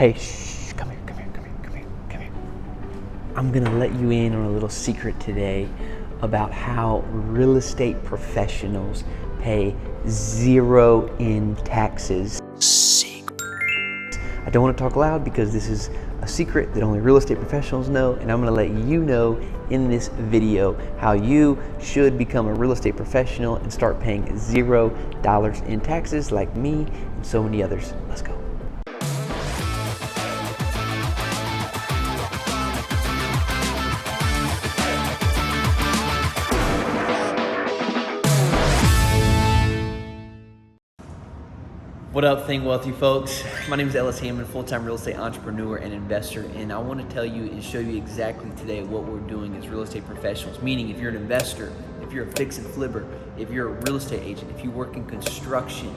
Hey, shh, come here. I'm gonna let you in on a little secret today about how real estate professionals pay zero in taxes. I don't want to talk loud because this is a secret that only real estate professionals know, and I'm going to let you know in this video how you should become a real estate professional and start paying $0 in taxes like me and so many others. Let's go. What up, Think Wealthy folks? My name is Ellis, full-time real estate entrepreneur and investor, and I want to tell you and show you exactly today what we're doing as real estate professionals. Meaning, if you're an investor, if you're a fix and flipper, if you're a real estate agent, if you work in construction,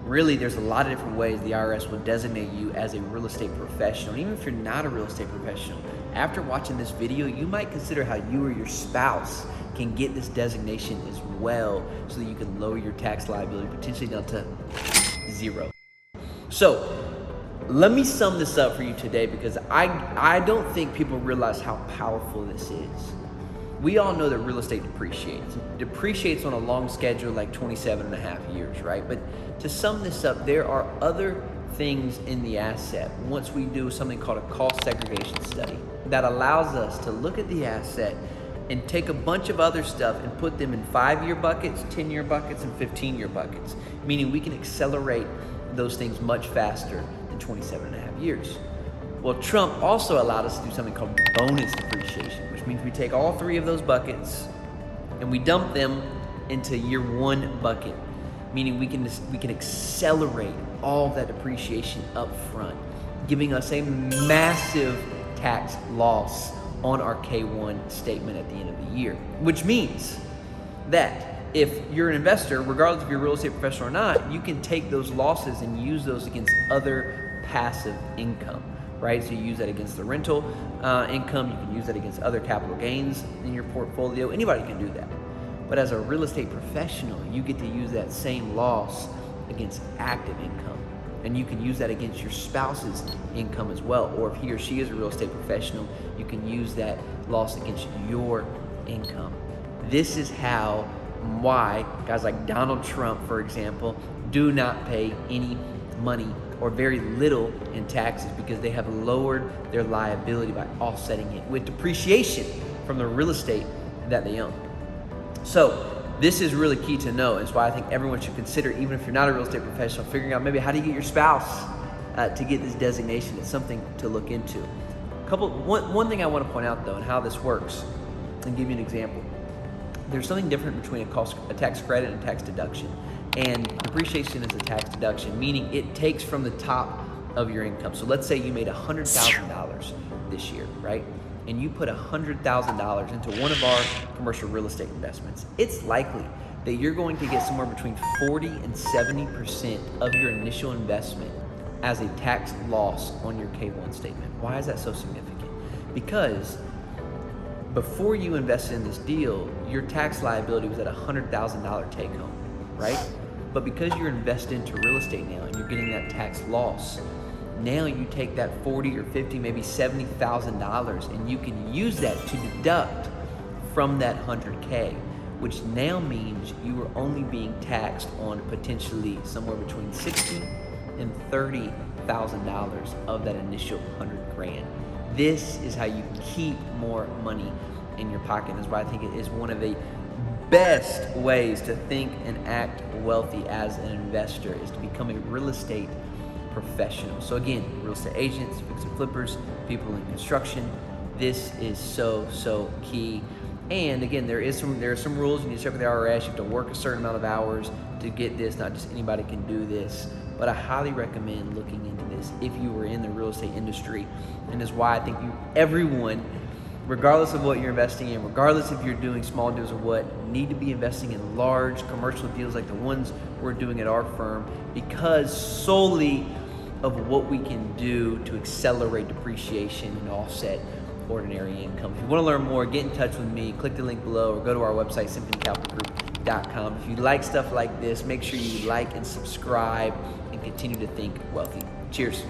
really there's a lot of different ways the IRS will designate you as a real estate professional. And even if you're not a real estate professional, after watching this video, you might consider how you or your spouse can get this designation as well, so that you can lower your tax liability potentially down to zero. So let me sum this up for you today, because I don't think people realize how powerful this is. We all know that real estate depreciates on a long schedule, like 27 and a half years, right? But to sum this up, there are other things in the asset once we do something called a cost segregation study that allows us to look at the asset and take a bunch of other stuff and put them in 5-year buckets, 10-year buckets, and 15-year buckets, meaning we can accelerate those things much faster than 27 and a half years. Well, Trump also allowed us to do something called bonus depreciation, which means we take all 3 of those buckets and we dump them into year 1 bucket, meaning we can accelerate all that depreciation up front, giving us a massive tax loss on our K1 statement at the end of the year. Which means that if you're an investor, regardless if you're a real estate professional or not, you can take those losses and use those against other passive income, right? So you use that against the rental income, you can use that against other capital gains in your portfolio. Anybody can do that. But as a real estate professional, you get to use that same loss against active income. And you can use that against your spouse's income as well. Or if he or she is a real estate professional, you can use that loss against your income. This is why guys like Donald Trump, for example, do not pay any money or very little in taxes, because they have lowered their liability by offsetting it with depreciation from the real estate that they own. So this is really key to know. It's why I think everyone should consider, even if you're not a real estate professional, figuring out maybe how do you get your spouse to get this designation. It's something to look into. One thing I want to point out though, and how this works, and give you an example. There's something different between a tax credit and tax deduction. And depreciation is a tax deduction, meaning it takes from the top of your income. So let's say you made $100,000 this year, right? And you put $100,000 into one of our commercial real estate investments. It's likely that you're going to get somewhere between 40 and 70% of your initial investment as a tax loss on your K1 statement. Why is that so significant? Because before you invested in this deal, your tax liability was at $100,000 take home, right? But because you're invested into real estate now and you're getting that tax loss, now you take that $40 or $50, maybe $70,000, and you can use that to deduct from that $100K, which now means you are only being taxed on potentially somewhere between $60,000 and $30,000 of that initial $100,000. This is how you keep more money in your pocket. That's why I think it is one of the best ways to think and act wealthy as an investor, is to become a real estate professional. So again, real estate agents, fix and flippers, people in construction, this is so key. And again, there are some rules. You need to check with the IRS. You have to work a certain amount of hours to get this. Not just anybody can do this, but I highly recommend looking into this if you were in the real estate industry. And that's why I think everyone, regardless of what you're investing in, regardless if you're doing small deals or what, need to be investing in large commercial deals like the ones we're doing at our firm, because solely of what we can do to accelerate depreciation and offset ordinary income. If you want to learn more, get in touch with me, click the link below, or go to our website, symphonycapitalgroup.com. If you like stuff like this, make sure you like and subscribe and continue to think wealthy. Cheers.